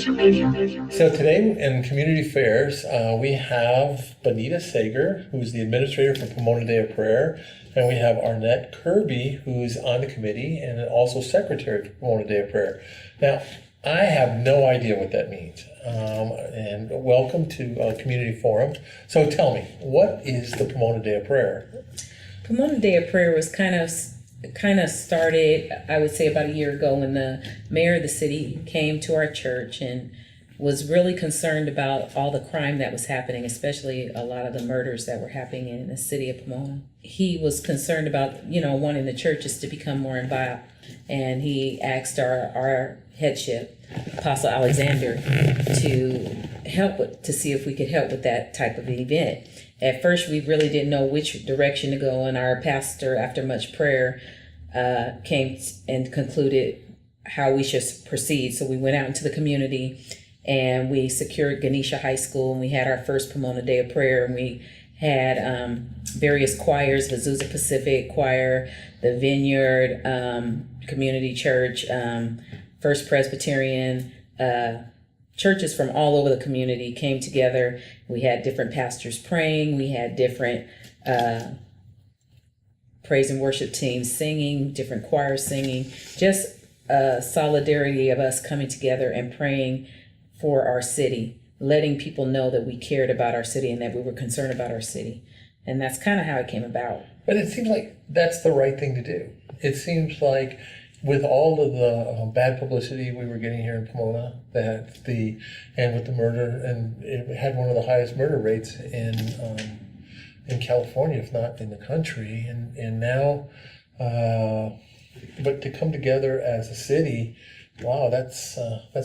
So today in Community Affairs, we have Benita Sager, who's the administrator for Pomona Day of Prayer, and we have Arnett Kirby, who's on the committee and also secretary for Pomona Day of Prayer. Now, I have no idea what that means, and welcome to Community Forum. So tell me, what is the Pomona Day of Prayer? Pomona Day of Prayer was kind of started, I would say, about a year ago when the mayor of the city came to our church and was really concerned about all the crime that was happening, especially a lot of the murders that were happening in the city of Pomona. He was concerned about, wanting the churches to become more involved. And he asked our headship, Apostle Alexander, to see if we could help with that type of event. At first, we really didn't know which direction to go, and our pastor, after much prayer, came and concluded how we should proceed. So we went out into the community, and we secured Ganesha High School, and we had our first Pomona Day of Prayer, and we had various choirs, Azusa Pacific Choir, the Vineyard Community Church, First Presbyterian, churches from all over the community came together. We had different pastors praying. We had different praise and worship teams singing, different choirs singing, just solidarity of us coming together and praying for our city, letting people know that we cared about our city and that we were concerned about our city. And that's kind of how it came about. But it seems like that's the right thing to do. It seems like with all of the bad publicity we were getting here in Pomona, and with the murder, and it had one of the highest murder rates in California, if not in the country, and now, but to come together as a city, wow, that's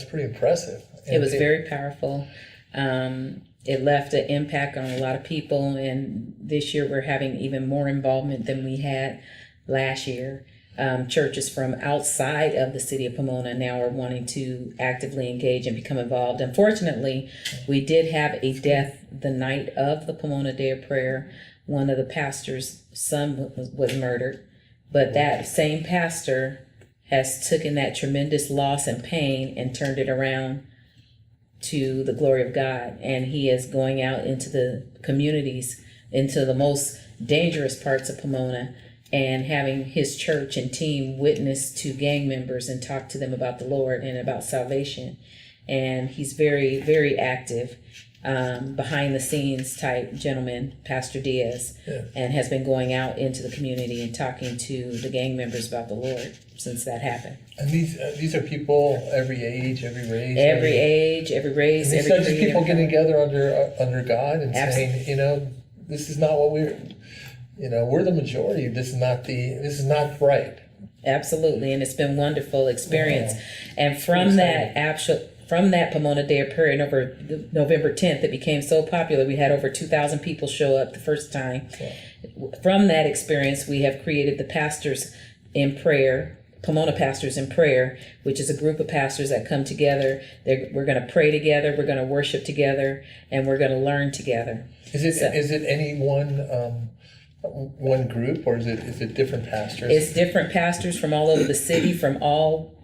pretty impressive. It was very powerful. It left an impact on a lot of people, and this year we're having even more involvement than we had last year. Churches from outside of the city of Pomona now are wanting to actively engage and become involved. Unfortunately, we did have a death the night of the Pomona Day of Prayer. One of the pastor's son was murdered, but that same pastor has taken that tremendous loss and pain and turned it around to the glory of God. And he is going out into the communities, into the most dangerous parts of Pomona, and having his church and team witness to gang members and talk to them about the Lord and about salvation. And he's very, very active, behind the scenes type gentleman, Pastor Diaz, and has been going out into the community and talking to the gang members about the Lord since that happened. And these are people every age, every race, every race. And these are just people getting together under God and saying, this is not what we're the majority. This is not right. Absolutely, and it's been a wonderful experience. Wow. And from that Pomona Day of Prayer, November 10th, it became so popular. We had over 2,000 people show up the first time. Wow. From that experience, we have created the Pastors in Prayer, Pomona Pastors in Prayer, which is a group of pastors that come together. We're going to pray together, we're going to worship together, and we're going to learn together. Is it any one group, or is it different pastors? It's different pastors from all over the city, from all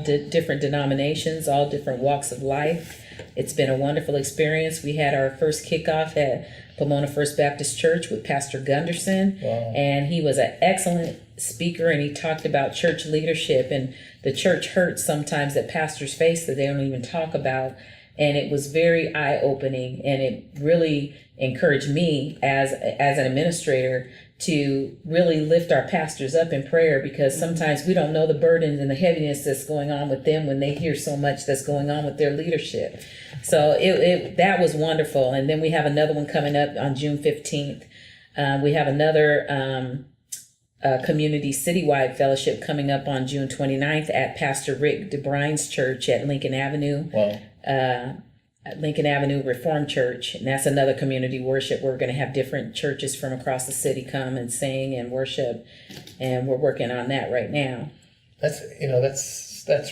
different denominations, all different walks of life. It's been a wonderful experience. We had our first kickoff at Pomona First Baptist Church with Pastor Gunderson. Wow. And he was an excellent speaker, and he talked about church leadership and the church hurts sometimes that pastors face that they don't even talk about. And it was very eye-opening, and it really encouraged me as an administrator to really lift our pastors up in prayer, because sometimes we don't know the burdens and the heaviness that's going on with them when they hear so much that's going on with their leadership. So that was wonderful. And then we have another one coming up on June 15th. We have another community citywide fellowship coming up on June 29th at Pastor Rick DeBrine's church at Lincoln Avenue. Wow. At Lincoln Avenue Reformed Church, and that's another community worship. We're going to have different churches from across the city come and sing and worship, and we're working on that right now. That's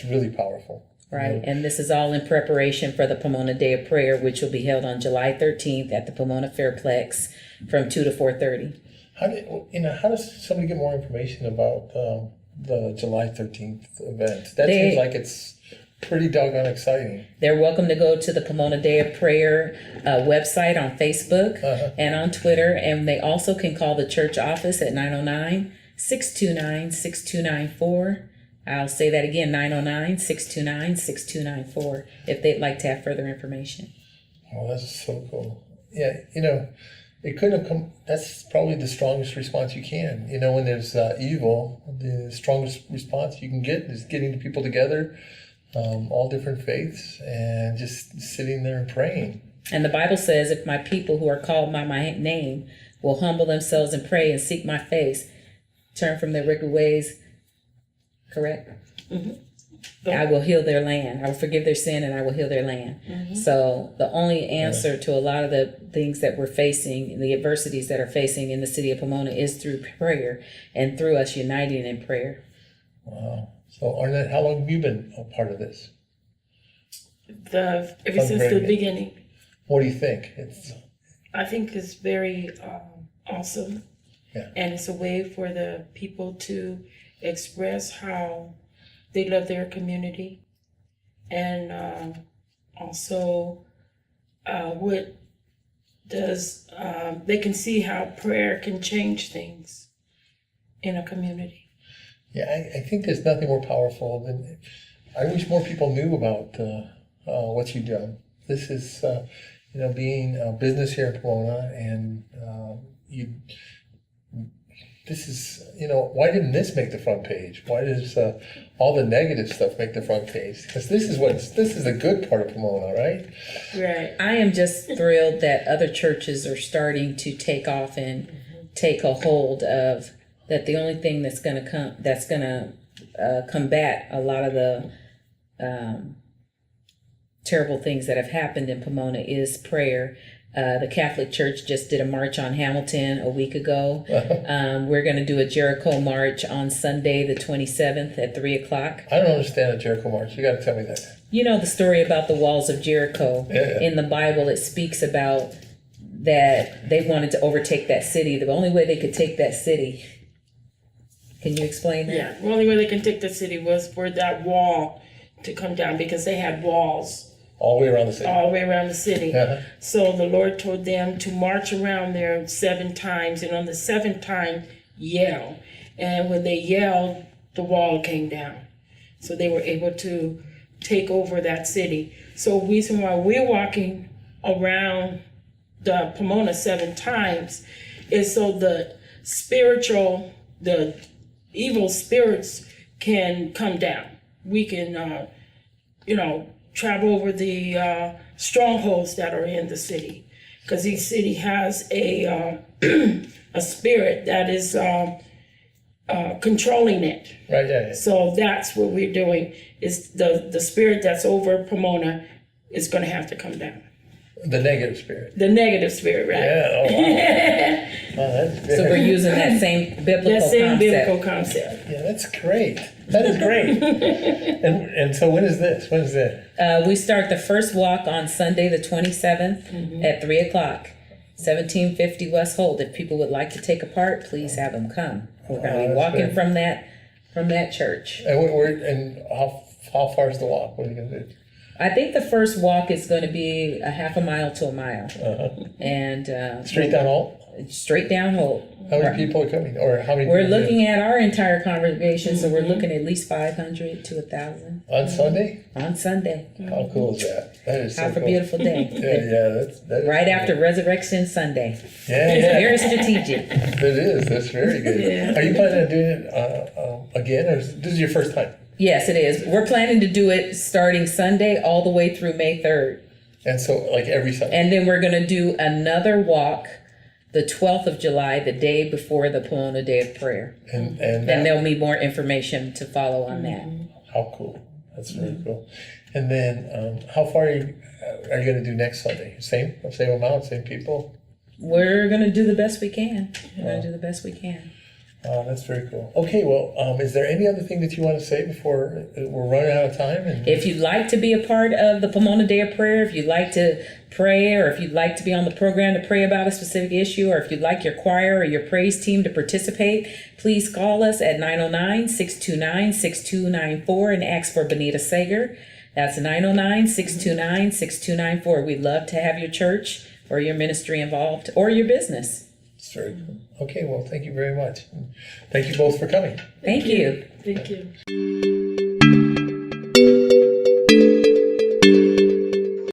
really powerful. Right, and this is all in preparation for the Pomona Day of Prayer, which will be held on July 13th at the Pomona Fairplex from 2 to 4:30. How does somebody get more information about the July 13th event? That seems like it's pretty doggone exciting. They're welcome to go to the Pomona Day of Prayer website on Facebook and on Twitter. And they also can call the church office at 909-629-6294. I'll say that again, 909-629-6294, if they'd like to have further information. Oh, that's so cool. Yeah, it couldn't have come, that's probably the strongest response you can. When there's evil, the strongest response you can get is getting the people together, all different faiths, and just sitting there and praying. And the Bible says, if my people who are called by my name will humble themselves and pray and seek my face, turn from their wicked ways, correct? Mm-hmm. I will heal their land. I will forgive their sin and I will heal their land. Mm-hmm. So the only answer to a lot of the things that we're facing, the adversities that are facing in the city of Pomona, is through prayer and through us uniting in prayer. Wow. So Arnett, how long have you been a part of this? Ever since the beginning. What do you think? I think it's very awesome. Yeah. And it's a way for the people to express how they love their community, and also what does they can see how prayer can change things in a community. Yeah, I think there's nothing more powerful than, I wish more people knew about what you've done. This is, being a business here in Pomona, and this is, why didn't this make the front page? Why does all the negative stuff make the front page? Because this is the good part of Pomona, right? Right. I am just thrilled that other churches are starting to take off and take a hold of that. The only thing that's going to combat a lot of the terrible things that have happened in Pomona is prayer. The Catholic Church just did a march on Hamilton a week ago. We're going to do a Jericho march on Sunday, the 27th at 3:00. I don't understand a Jericho march. You got to tell me that. You know the story about the walls of Jericho. Yeah. In the Bible, it speaks about that they wanted to overtake that city. The only way they could take that city. Can you explain that? Yeah, the only way they can take the city was for that wall to come down, because they had walls all the way around the city. all the way around the city. Uh-huh. So the Lord told them to march around there 7 times, and on the 7th time, yell. And when they yelled, the wall came down. So they were able to take over that city. So the reason why we're walking around the Pomona 7 times is so the evil spirits can come down. We can, travel over the strongholds that are in the city, because each city has a spirit that is controlling it. Right, yeah. So that's what we're doing. Is the spirit that's over Pomona is going to have to come down. The negative spirit. The negative spirit, right? Yeah. Oh, wow. Oh, that's good. So we're using that same biblical concept. Biblical concept. Yeah, that's great. That is great. and so when is this? When is it? We start the first walk on Sunday, the 27th at 3:00, 1750 West Holt. If people would like to take a part, please have them come. We're going to be walking from that church. And how far is the walk? What are you going to do? I think the first walk is going to be a half a mile to a mile. And Straight down Holt? Straight down Holt. How many people are coming? Or how many? We're people looking at our entire congregation, so we're looking at least 500 to 1,000. On Sunday? On Sunday. How cool is that? That is so Have cool. a beautiful day. That is Right cool. after Resurrection Sunday. Yeah. Very strategic. It is. That's very good. Yeah. Are you planning on doing it again, or this is your first time? Yes, it is. We're planning to do it starting Sunday all the way through May 3rd. And so, like every Sunday? And then we're going to do another walk the 12th of July, the day before the Pomona Day of Prayer. And there'll be more information to follow on that. How cool. That's very cool. And then how far are you going to do next Sunday? Same amount, same people? We're going to do the best we can. That's very cool. Okay, well, is there any other thing that you want to say before we're running out of time? If you'd like to be a part of the Pomona Day of Prayer, if you'd like to pray, or if you'd like to be on the program to pray about a specific issue, or if you'd like your choir or your praise team to participate, please call us at 909-629-6294 and ask for Benita Sager. That's 909-629-6294. We'd love to have your church or your ministry involved or your business. It's very cool. Okay, well, thank you very much. Thank you both for coming. Thank you. Thank you.